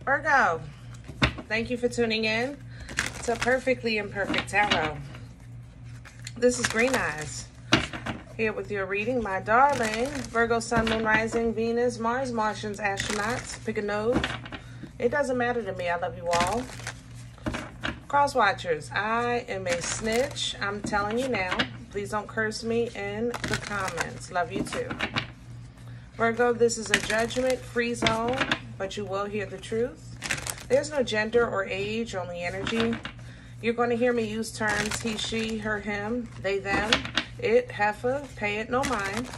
Virgo, thank you for tuning in to Perfectly Imperfect Tarot. This is Green Eyes, here with your reading, my darling. Virgo, Sun, Moon, Rising, Venus, Mars, Martians, Astronauts. Pick a node. It doesn't matter to me. I love you all. Cross watchers, I am a snitch. I'm telling you now. Please don't curse me in the comments. Love you too. Virgo, this is a judgment-free zone, but you will hear the truth. There's no gender or age, only energy. You're going to hear me use terms he, she, her, him, they, them, it, heifer, pay it no mind.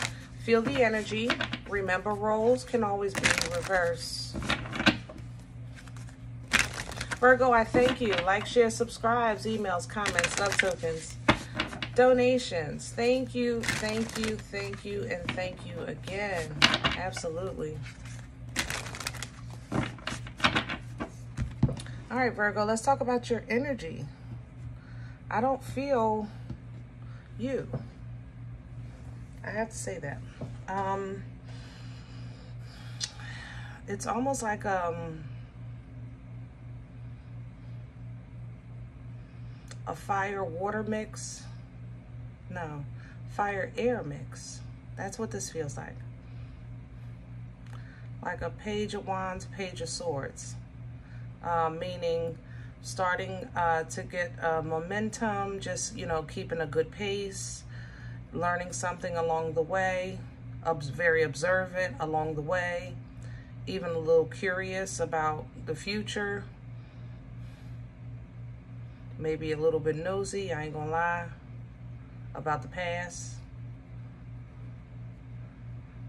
Feel the energy. Remember, roles can always be reversed. Virgo, I thank you. Like, share, subscribes, emails, comments, love tokens, donations. Thank you, thank you, thank you, and thank you again. Absolutely. All right, Virgo, let's talk about your energy. I don't feel you. I have to say that. It's almost like a fire-water mix. No, fire-air mix. That's what this feels like. Like a page of wands, page of swords. Meaning starting to get momentum, just, you know, keeping a good pace, learning something along the way, very observant along the way, even a little curious about the future. Maybe a little bit nosy, I ain't gonna lie, about the past.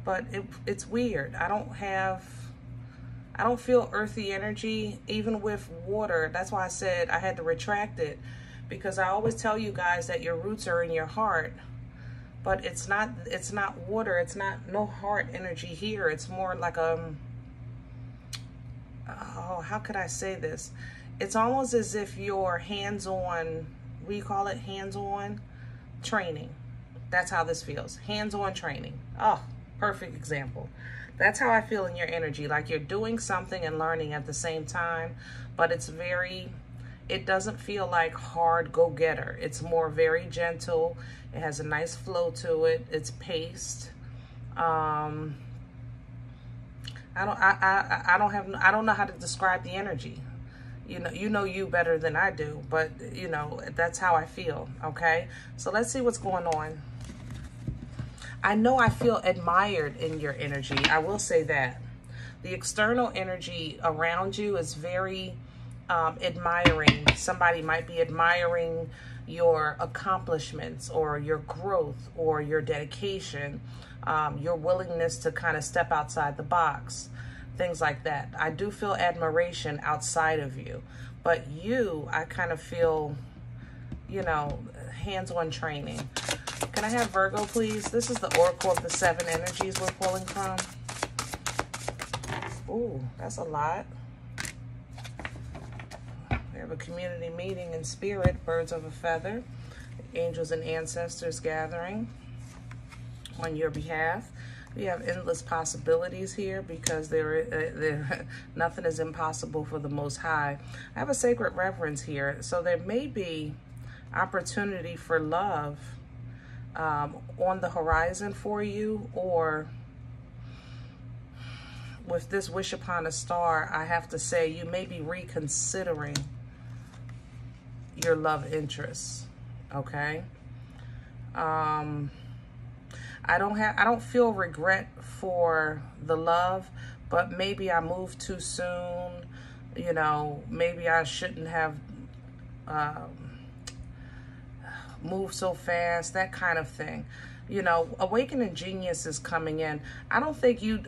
But it's weird. I don't feel earthy energy, even with water. That's why I said I had to retract it, because I always tell you guys that your roots are in your heart, but it's not water. It's no heart energy here. It's more like oh, how could I say this? It's almost as if you're hands-on, we call it hands-on training. That's how this feels, hands-on training. Oh, perfect example. That's how I feel in your energy, like you're doing something and learning at the same time, but it doesn't feel like hard go-getter. It's more very gentle. It has a nice flow to it. It's paced. I don't know how to describe the energy. You know you better than I do, but you know, that's how I feel, okay? So let's see what's going on. I know I feel admired in your energy. I will say that. The external energy around you is very admiring. Somebody might be admiring your accomplishments or your growth or your dedication, your willingness to kind of step outside the box. Things like that. I do feel admiration outside of you, but I kind of feel, you know, hands-on training. Can I have Virgo, please? This is the Oracle of the 7 energies we're pulling from. Ooh, that's a lot. We have a community meeting in spirit, birds of a feather, angels and ancestors gathering on your behalf. We have endless possibilities here, because nothing is impossible for the Most High. I have a sacred reverence here, so there may be opportunity for love on the horizon for you, or with this wish upon a star, I have to say you may be reconsidering your love interests, okay? I don't feel regret for the love, but maybe I moved too soon. You know, maybe I shouldn't have moved so fast, that kind of thing. You know, awakening genius is coming in. I don't think you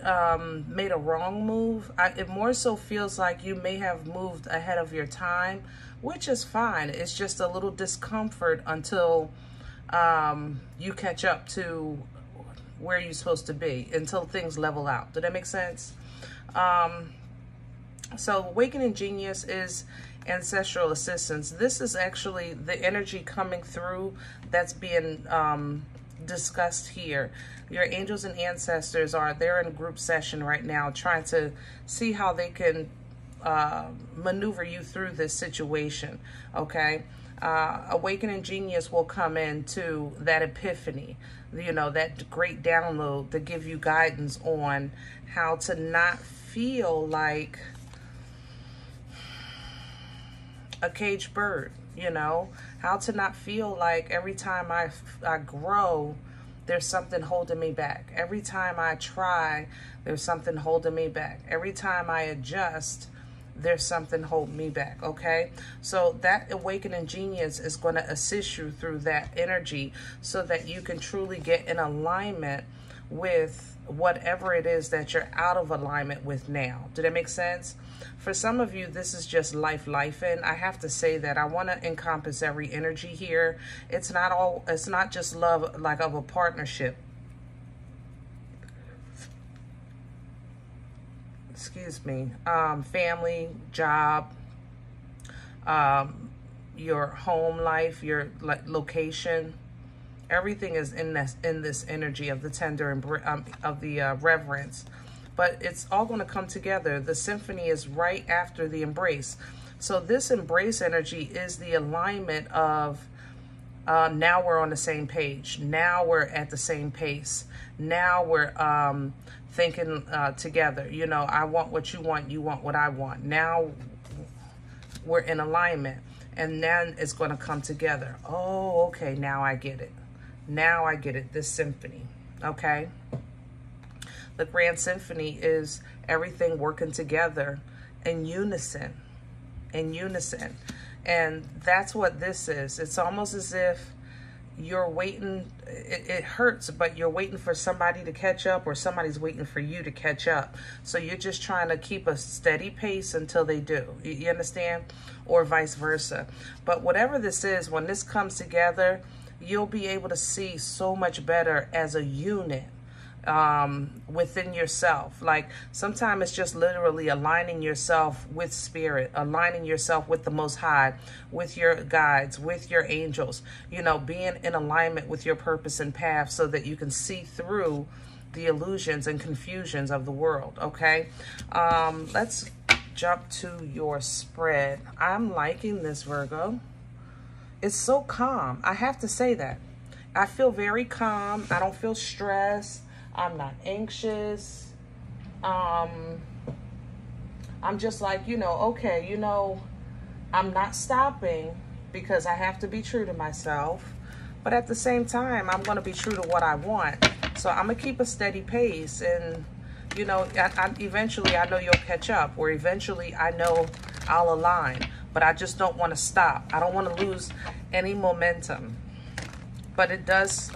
made a wrong move. It more so feels like you may have moved ahead of your time, which is fine. It's just a little discomfort until you catch up to where you're supposed to be, until things level out. Did that make sense? So awakening genius is ancestral assistance. This is actually the energy coming through that's being discussed here. Your angels and ancestors they're in a group session right now, trying to see how they can maneuver you through this situation, okay? Awakening genius will come into that epiphany, you know, that great download to give you guidance on how to not feel like a caged bird, you know, how to not feel like every time I grow, there's something holding me back. Every time I try, there's something holding me back. Every time I adjust, there's something holding me back, okay? So that awakening genius is going to assist you through that energy so that you can truly get in alignment with whatever it is that you're out of alignment with now. Did that make sense? For some of you, this is just life-and I have to say that I want to encompass every energy here. It's not just love like of a partnership. Excuse me. Family, job, your home life, your location. Everything is in this energy of the tender and of the reverence. But it's all going to come together. The symphony is right after the embrace. So this embrace energy is the alignment of now we're on the same page. Now we're at the same pace. Now we're thinking together. You know, I want what you want what I want. Now we're in alignment. And then it's going to come together. Oh, okay, now I get it. Now I get it, this symphony, okay? The Grand Symphony is everything working together in unison, And that's what this is. It's almost as if you're waiting, it hurts, but you're waiting for somebody to catch up or somebody's waiting for you to catch up. So you're just trying to keep a steady pace until they do. You understand? Or vice versa. But whatever this is, when this comes together, you'll be able to see so much better as a unit within yourself. Like sometimes it's just literally aligning yourself with spirit, aligning yourself with the Most High, with your guides, with your angels, you know, being in alignment with your purpose and path so that you can see through the illusions and confusions of the world. Okay. Let's jump to your spread. I'm liking this, Virgo. It's so calm. I have to say that. I feel very calm. I don't feel stressed. I'm not anxious. I'm just like, you know, okay, you know, I'm not stopping because I have to be true to myself. But at the same time, I'm going to be true to what I want. So I'm going to keep a steady pace. And, you know, eventually I know you'll catch up. Or eventually I know I'll align. But I just don't want to stop. I don't want to lose any momentum. But it does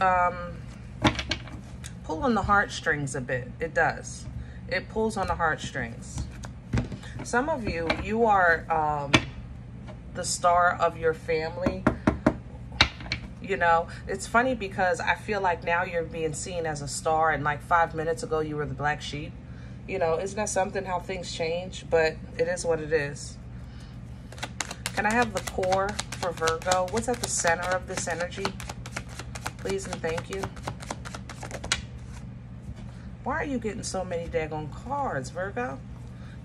pull on the heartstrings a bit. It does. It pulls on the heartstrings. Some of you, you are the star of your family. You know, it's funny because I feel like now you're being seen as a star, and like 5 minutes ago you were the black sheep. You know, isn't that something how things change? But it is what it is. Can I have the core for Virgo? What's at the center of this energy? Please and thank you. Why are you getting so many daggone cards, Virgo?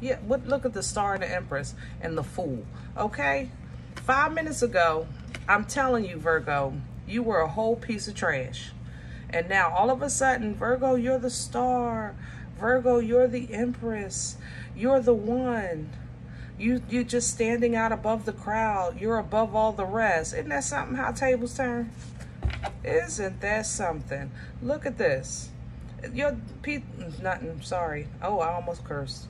Yeah, look at the Star and the Empress and the Fool, okay? 5 minutes ago, I'm telling you, Virgo, you were a whole piece of trash. And now, all of a sudden, Virgo, you're the star. Virgo, you're the Empress. You're the one. You're just standing out above the crowd. You're above all the rest. Isn't that something how tables turn? Isn't that something? Look at this. You're nothing, sorry. Oh, I almost cursed.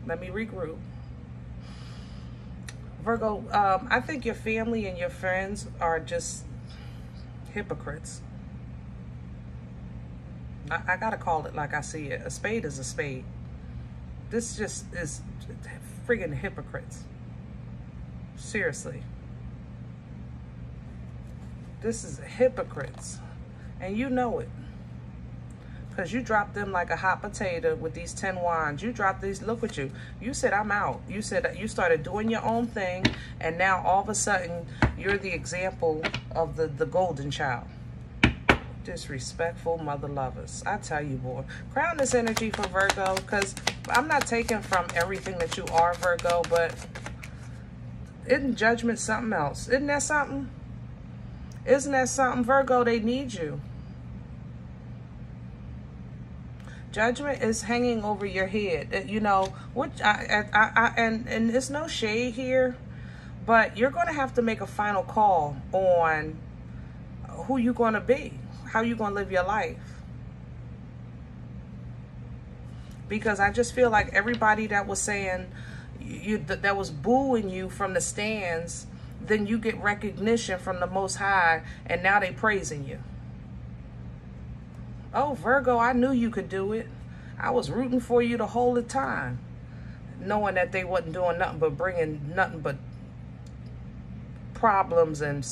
Let me regroup. Virgo, I think your family and your friends are just hypocrites. I gotta call it like I see it. A spade is a spade. This just is friggin' hypocrites. Seriously. This is hypocrites. And you know it. Because you dropped them like a hot potato with these 10 wands. You dropped these, look at you. You said, I'm out. You said you started doing your own thing. And now all of a sudden, you're the example of the golden child. Disrespectful mother lovers. I tell you, boy. Crown this energy for Virgo, because I'm not taking from everything that you are, Virgo, but isn't judgment something else? Isn't that something? Isn't that something, Virgo? They need you. Judgment is hanging over your head. You know, which and there's no shade here, but you're going to have to make a final call on who you're going to be, how you're going to live your life. Because I just feel like everybody that was saying that was booing you from the stands, then you get recognition from the Most High, and now they praising you. Oh, Virgo, I knew you could do it. I was rooting for you the whole time, knowing that they wasn't doing nothing but bringing nothing but problems and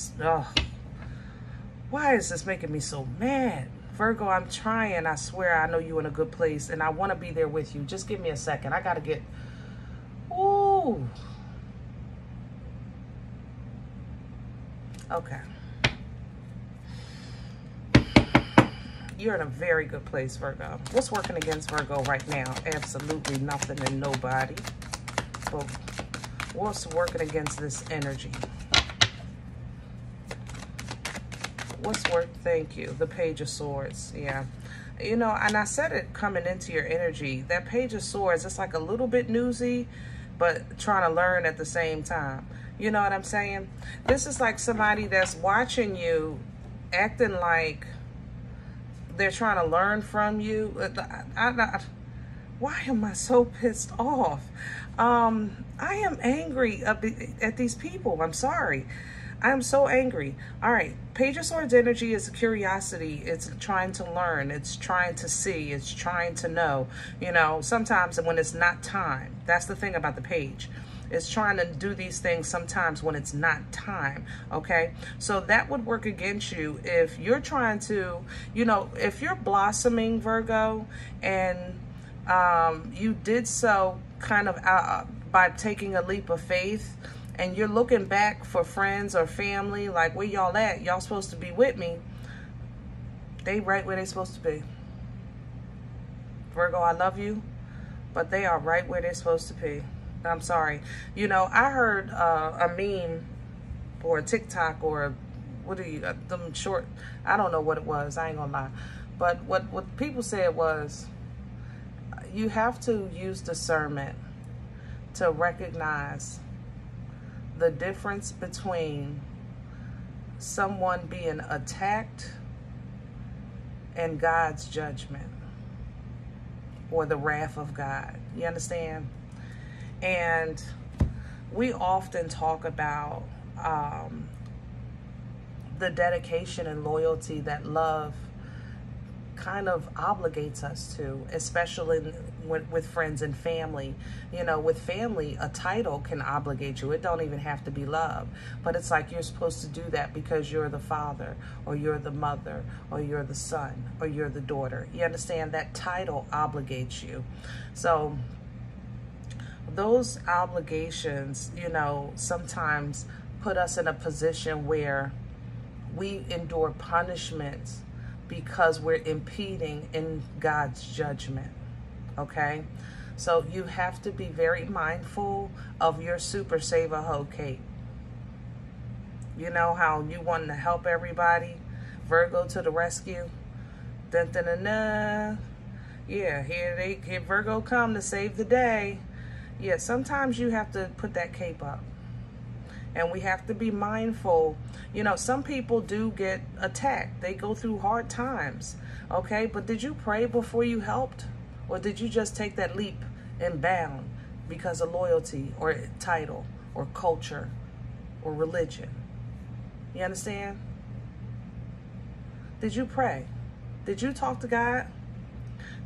why is this making me so mad? Virgo, I'm trying. I swear I know you're in a good place, and I want to be there with you. Just give me a second. I got to get... Ooh. Okay. You're in a very good place, Virgo. What's working against Virgo right now? Absolutely nothing and nobody. But what's working against this energy? What's thank you. The Page of Swords. Yeah. You know, and I said it coming into your energy. That Page of Swords, it's like a little bit newsy, but trying to learn at the same time. You know what I'm saying? This is like somebody that's watching you, acting like they're trying to learn from you. Why am I so pissed off? I am angry at these people. I'm sorry. I am so angry. All right. Page of Swords energy is curiosity. It's trying to learn. It's trying to see. It's trying to know. You know, sometimes when it's not time. That's the thing about the page. It's trying to do these things sometimes when it's not time. Okay. So that would work against you if you're trying to, you know, if you're blossoming, Virgo, and you did so kind of by taking a leap of faith, and you're looking back for friends or family, like, where y'all at? Y'all supposed to be with me. They right where they supposed to be. Virgo, I love you, but they are right where they're supposed to be. I'm sorry. You know, I heard a meme or a TikTok or what are you, them short, I don't know what it was. I ain't gonna lie. But what people said was, you have to use discernment to recognize the difference between someone being attacked and God's judgment or the wrath of God. You understand? And we often talk about the dedication and loyalty that love kind of obligates us to, especially with friends and family. You know, with family, a title can obligate you. It don't even have to be love, but it's like you're supposed to do that because you're the father, or you're the mother, or you're the son, or you're the daughter. You understand? That title obligates you. So those obligations, you know, sometimes put us in a position where we endure punishments because we're impeding in God's judgment. Okay? So you have to be very mindful of your Super Save a Hoe cape. You know how you want to help everybody? Virgo to the rescue. Dun, dun, dun, dun. Yeah, here Virgo come to save the day. Yeah, sometimes you have to put that cape up. And we have to be mindful. You know, some people do get attacked. They go through hard times. Okay, but did you pray before you helped? Or did you just take that leap and bound because of loyalty or title or culture or religion? You understand? Did you pray? Did you talk to God?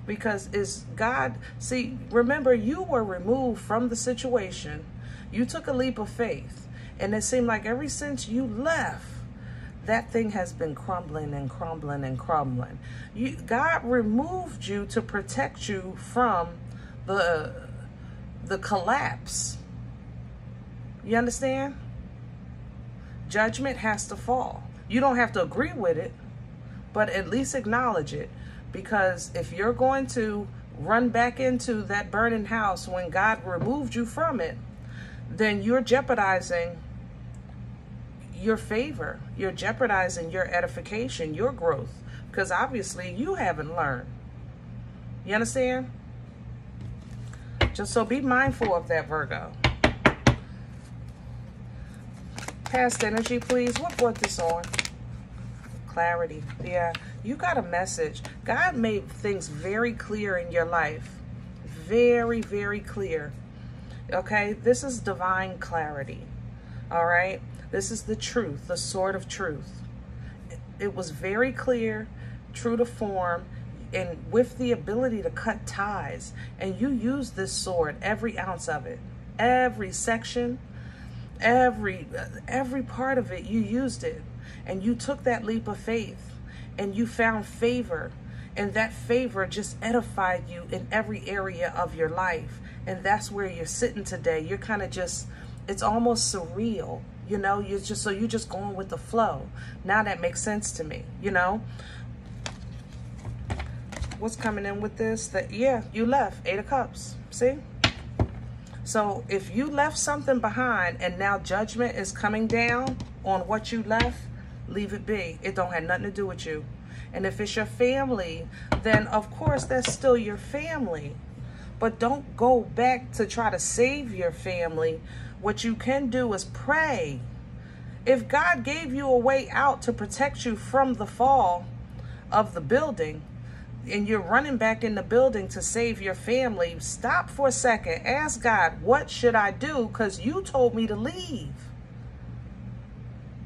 Because is God, see, remember, you were removed from the situation. You took a leap of faith. And it seemed like ever since you left, that thing has been crumbling and crumbling and crumbling. God removed you to protect you from the collapse. You understand? Judgment has to fall. You don't have to agree with it, but at least acknowledge it. Because if you're going to run back into that burning house when God removed you from it, then you're jeopardizing your favor. You're jeopardizing your edification, your growth, because obviously you haven't learned. You understand? Just so be mindful of that, Virgo. Past energy, please. What brought this on? Clarity. Yeah, you got a message. God made things very clear in your life. Very, very clear. Okay? This is divine clarity. All right? This is the truth, the sword of truth. It was very clear, true to form, and with the ability to cut ties. And you use this sword, every ounce of it, every section, every part of it, you used it. And you took that leap of faith and you found favor. And that favor just edified you in every area of your life. And that's where you're sitting today. You're kind of just, it's almost surreal. You know, you're just going with the flow. Now that makes sense to me, you know. What's coming in with this? That, yeah, you left. 8 of Cups. See? So if you left something behind and now judgment is coming down on what you left, leave it be. It don't have nothing to do with you. And if it's your family, then of course that's still your family. But don't go back to try to save your family. What you can do is pray. If God gave you a way out to protect you from the fall of the building, and you're running back in the building to save your family, stop for a second. Ask God, what should I do? Because you told me to leave.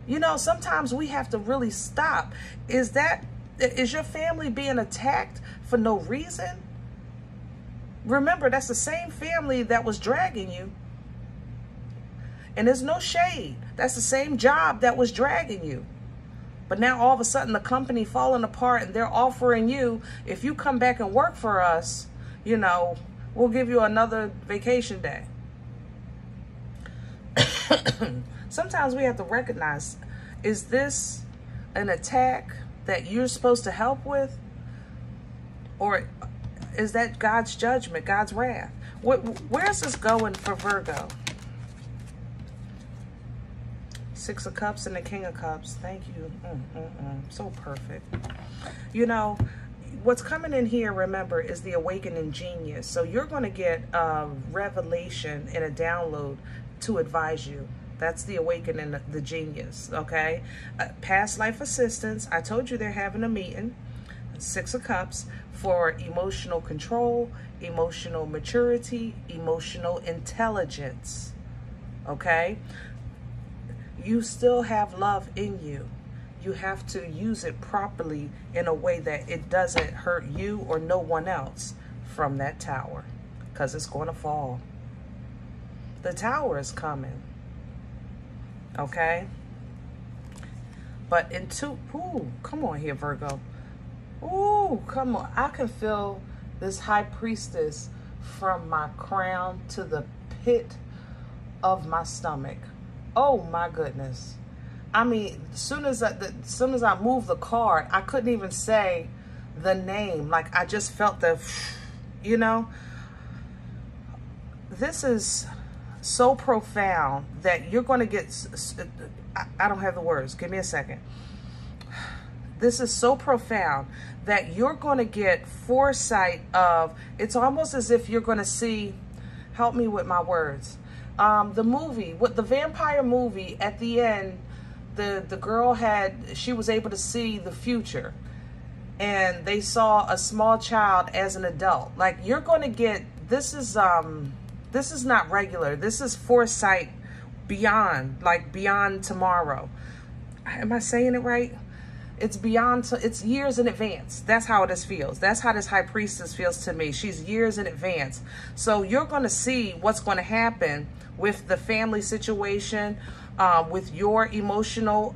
You know, sometimes we have to really stop. Is your family being attacked for no reason? Remember, that's the same family that was dragging you. And there's no shade. That's the same job that was dragging you. But now all of a sudden the company falling apart and they're offering you, if you come back and work for us, you know, we'll give you another vacation day. Sometimes we have to recognize, is this an attack that you're supposed to help with? Or is that God's judgment, God's wrath? Where's this going for Virgo? 6 of Cups and the King of Cups. Thank you. So perfect. You know, what's coming in here, remember, is the awakening genius. So you're going to get a revelation and a download to advise you. That's the awakening, the genius, okay? Past life assistance. I told you they're having a meeting. 6 of Cups for emotional control, emotional maturity, emotional intelligence, okay? You still have love in you. You have to use it properly in a way that it doesn't hurt you or no one else from that tower, because it's going to fall. The tower is coming, okay? But ooh, come on here, Virgo. Ooh, come on. I can feel this high priestess from my crown to the pit of my stomach. Oh my goodness. I mean, as soon as I moved the card, I couldn't even say the name. Like, I just felt the, you know. This is so profound that you're going to get, I don't have the words. Give me a second. This is so profound that you're going to get foresight of, it's almost as if you're going to see, help me with my words. The movie, with the vampire movie, at the end, the girl she was able to see the future, and they saw a small child as an adult. Like, you're going to get, this is not regular. This is foresight beyond, like beyond tomorrow. Am I saying it right? It's beyond, it's years in advance. That's how this feels. That's how this high priestess feels to me. She's years in advance. So you're going to see what's going to happen with the family situation, with your emotional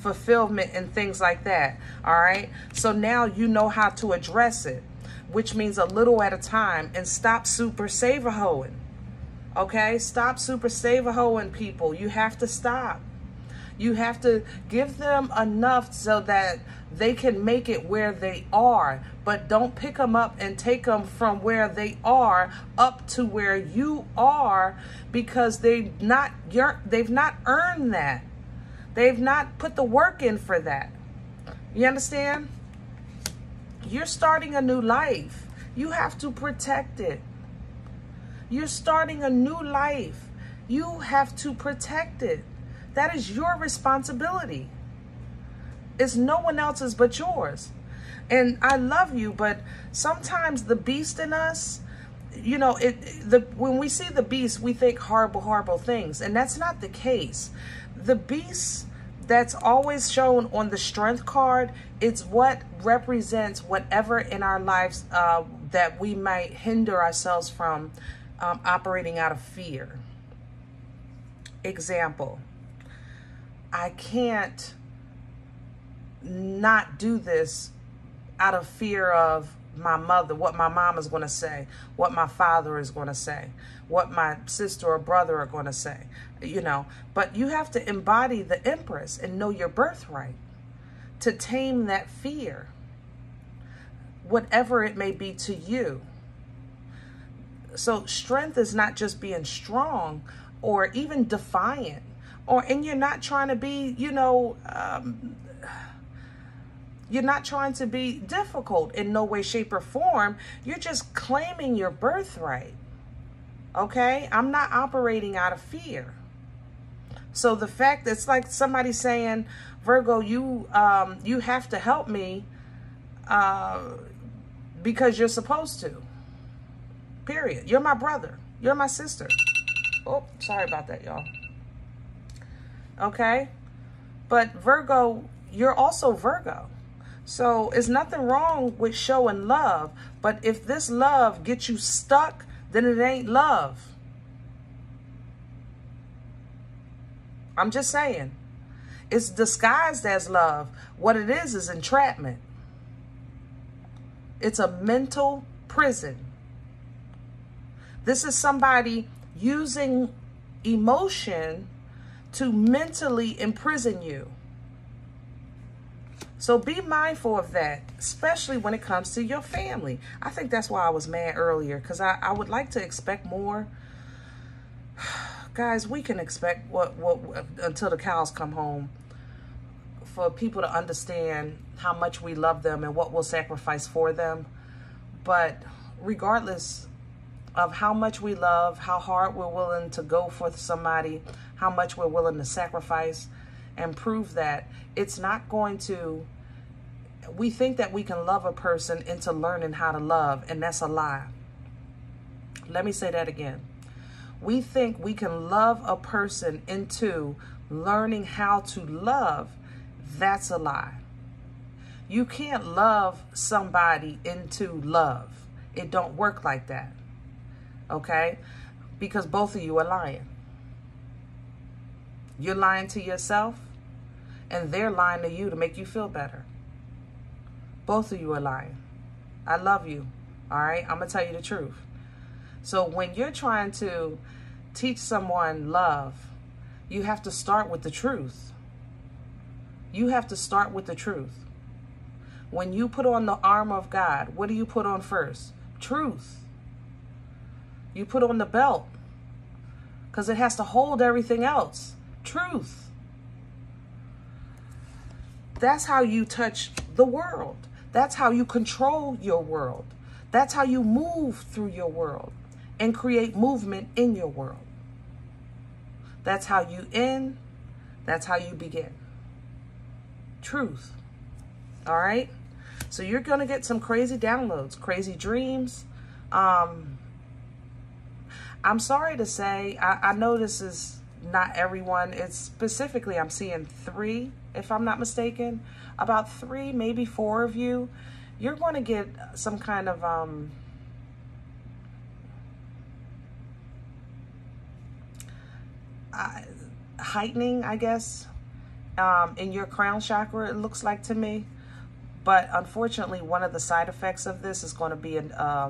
fulfillment and things like that. All right. So now you know how to address it, which means a little at a time, and stop super saver-hoeing. Okay. Stop super saver-hoeing, people. You have to stop. You have to give them enough so that they can make it where they are, but don't pick them up and take them from where they are up to where you are, because they've not earned that. They've not put the work in for that. You understand? You're starting a new life. You have to protect it. You're starting a new life. You have to protect it. That is your responsibility. It's no one else's but yours. And I love you, but sometimes the beast in us, you know, when we see the beast, we think horrible, horrible things. And that's not the case. The beast that's always shown on the strength card, it's what represents whatever in our lives that we might hinder ourselves from operating out of fear. Example, I can't not do this out of fear of my mother, what my mom is going to say, what my father is going to say, what my sister or brother are going to say, you know. But you have to embody the Empress and know your birthright to tame that fear, whatever it may be to you. So strength is not just being strong or even defiant, and you're not trying to be, you know, you're not trying to be difficult in no way, shape, or form. You're just claiming your birthright. Okay? I'm not operating out of fear. So the fact that it's like somebody saying, Virgo, you have to help me because you're supposed to. Period. You're my brother. You're my sister. Oh, sorry about that, y'all. Okay? But Virgo, you're also Virgo. So there's nothing wrong with showing love. But if this love gets you stuck, then it ain't love. I'm just saying. It's disguised as love. What it is entrapment. It's a mental prison. This is somebody using emotion to mentally imprison you. So be mindful of that, especially when it comes to your family. I think that's why I was mad earlier, because I would like to expect more. Guys, we can expect what until the cows come home, for people to understand how much we love them and what we'll sacrifice for them. But regardless of how much we love, how hard we're willing to go for somebody, how much we're willing to sacrifice and prove that, it's not going to, we think that we can love a person into learning how to love, and that's a lie. Let me say that again. We think we can love a person into learning how to love. That's a lie. You can't love somebody into love. It don't work like that. Okay? Because both of you are lying. You're lying to yourself, and they're lying to you to make you feel better. Both of you are lying. I love you. All right? I'm going to tell you the truth. So when you're trying to teach someone love, you have to start with the truth. You have to start with the truth. When you put on the armor of God, what do you put on first? Truth. You put on the belt because it has to hold everything else. Truth. That's how you touch the world. That's how you control your world. That's how you move through your world and create movement in your world. That's how you end. That's how you begin. Truth. All right? So you're going to get some crazy downloads, crazy dreams. I'm sorry to say, I know this is not everyone. It's specifically, I'm seeing 3, if I'm not mistaken. About 3, maybe 4 of you. You're going to get some kind of heightening, I guess, in your crown chakra, it looks like to me. But unfortunately, one of the side effects of this is going to be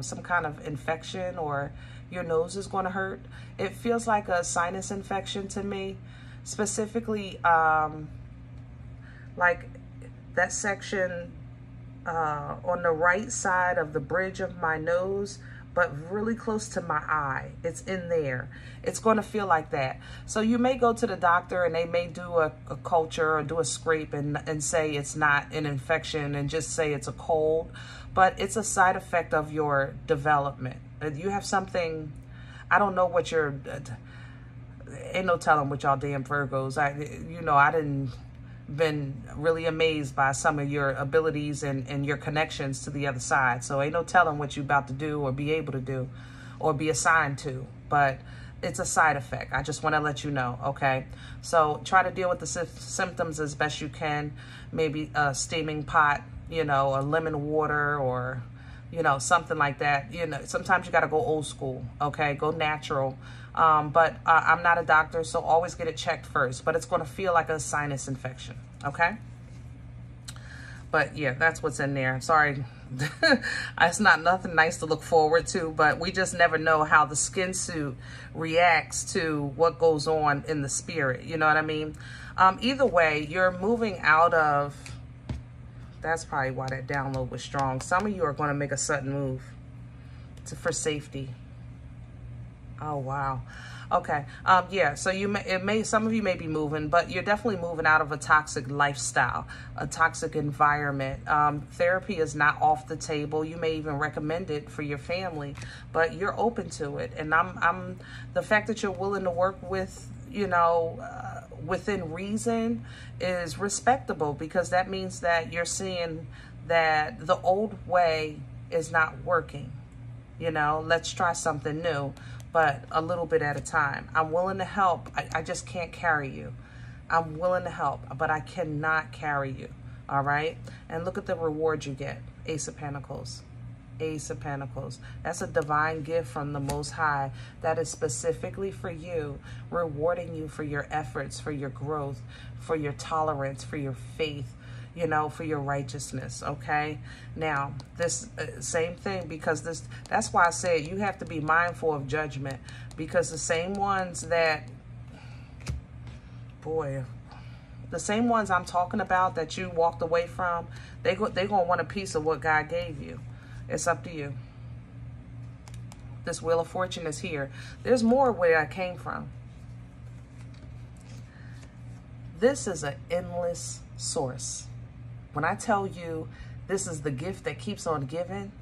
some kind of infection, or your nose is going to hurt. It feels like a sinus infection to me. specifically like that section on the right side of the bridge of my nose, but really close to my eye. It's in there. It's going to feel like that. So you may go to the doctor and they may do a culture or do a scrape and say it's not an infection and just say it's a cold, but it's a side effect of your development. You have something, I don't know what your, ain't no telling what y'all damn Virgos. I didn't been really amazed by some of your abilities and your connections to the other side. So ain't no telling what you about to do or be able to do or be assigned to, but it's a side effect. I just want to let you know, okay? So try to deal with the symptoms as best you can. Maybe a steaming pot, you know, a lemon water or, you know, something like that. You know, sometimes you got to go old school, okay? Go natural. But I'm not a doctor, so always get it checked first. But it's going to feel like a sinus infection, okay? But yeah, that's what's in there. Sorry, it's not nothing nice to look forward to, but we just never know how the skin suit reacts to what goes on in the spirit. You know what I mean? Either way, you're moving out of, that's probably why that download was strong. Some of you are going to make a sudden move for safety. Oh, wow. Okay. Yeah. So some of you may be moving, but you're definitely moving out of a toxic lifestyle, a toxic environment. Therapy is not off the table. You may even recommend it for your family, but you're open to it. And the fact that you're willing to work with, you know, within reason is respectable, because that means that you're seeing that the old way is not working. You know, let's try something new, but a little bit at a time. I'm willing to help. I just can't carry you. I'm willing to help, but I cannot carry you. All right. And look at the reward you get. Ace of Pentacles. Ace of Pentacles. That's a divine gift from the Most High that is specifically for you, rewarding you for your efforts, for your growth, for your tolerance, for your faith, you know, for your righteousness. Okay. Now this same thing, because that's why I say you have to be mindful of judgment, because the same ones that, boy, the same ones I'm talking about that you walked away from, they're going to want a piece of what God gave you. It's up to you. This Wheel of Fortune is here. There's more where I came from. This is an endless source. When I tell you this is the gift that keeps on giving,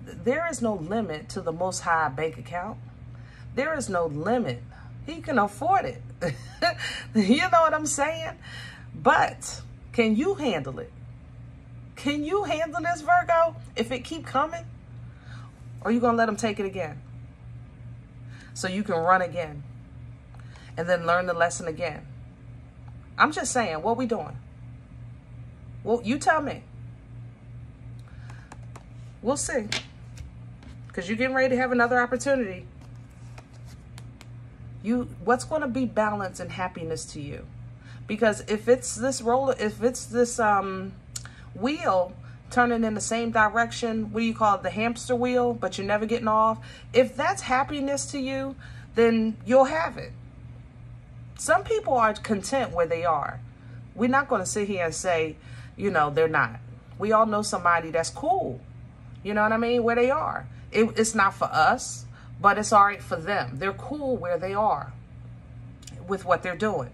there is no limit to the Most High bank account. There is no limit. He can afford it. You know what I'm saying? But can you handle it? Can you handle this, Virgo, if it keep coming? Or are you going to let him take it again? So you can run again and then learn the lesson again. I'm just saying, what we doing? Well, you tell me. We'll see. Because you're getting ready to have another opportunity. What's going to be balance and happiness to you? Because if it's this wheel turning in the same direction, what do you call it, the hamster wheel, but you're never getting off, if that's happiness to you, then you'll have it. Some people are content where they are. We're not going to sit here and say, you know, they're not. We all know somebody that's cool, you know what I mean, where they are. It's not for us, but it's all right for them. They're cool where they are with what they're doing.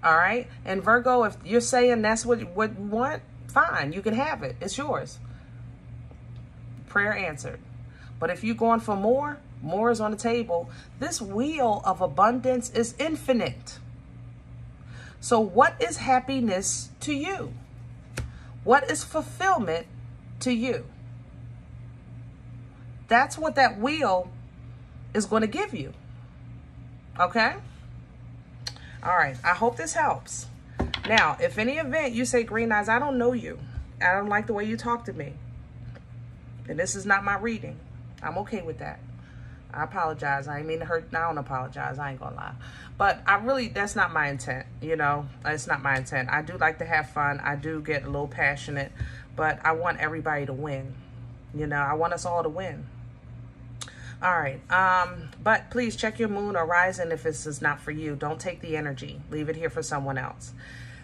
All right. And Virgo, if you're saying that's what you want, fine, you can have it. It's yours. Prayer answered. But if you're going for more, more is on the table. This wheel of abundance is infinite. So what is happiness to you? What is fulfillment to you? That's what that wheel is going to give you. Okay? All right. I hope this helps. Now, if any event you say, Green Eyes, I don't know you. I don't like the way you talk to me. And this is not my reading. I'm okay with that. I apologize. I didn't mean to hurt. I don't apologize. I ain't gonna lie. But that's not my intent. You know, it's not my intent. I do like to have fun. I do get a little passionate, but I want everybody to win. You know, I want us all to win. All right. But please check your moon or rising if this is not for you. Don't take the energy. Leave it here for someone else.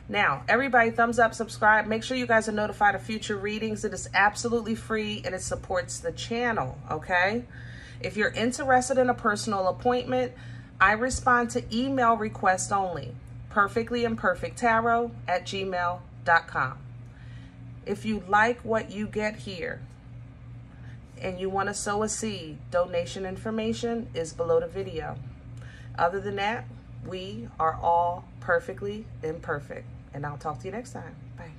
Now, everybody, thumbs up, subscribe. Make sure you guys are notified of future readings. It is absolutely free and it supports the channel, okay? If you're interested in a personal appointment, I respond to email requests only. Perfectlyimperfecttarot@gmail.com. If you like what you get here and you want to sow a seed, donation information is below the video. Other than that, we are all perfectly imperfect. And I'll talk to you next time. Bye.